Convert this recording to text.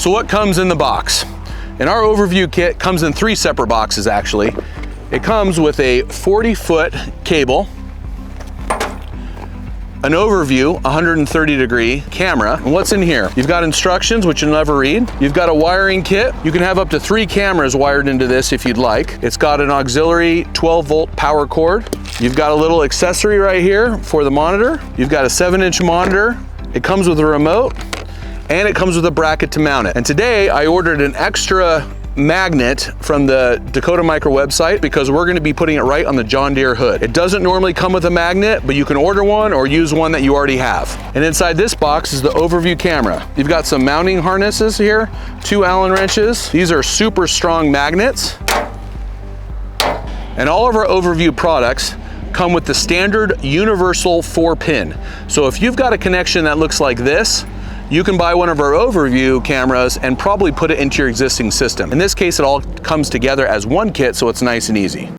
So what comes in the box? And our OverView kit comes in 3 separate boxes actually. It comes with a 40-foot cable, an OverView 130-degree camera. And what's in here? You've got instructions, which you'll never read. You've got a wiring kit. You can have up to 3 cameras wired into this if you'd like. It's got an auxiliary 12-volt power cord. You've got a little accessory right here for the monitor. You've got a 7-inch monitor. It comes with a remote, and it comes with a bracket to mount it. And today I ordered an extra magnet from the Dakota Micro website because we're going to be putting it right on the John Deere hood. It doesn't normally come with a magnet, but you can order one or use one that you already have. And inside this box is the OverView camera. You've got some mounting harnesses here, 2 Allen wrenches. These are super strong magnets. And all of our OverView products come with the standard universal 4-pin. So if you've got a connection that looks like this, you can buy one of our OverView cameras and probably put it into your existing system. In this case, it all comes together as one kit, so it's nice and easy.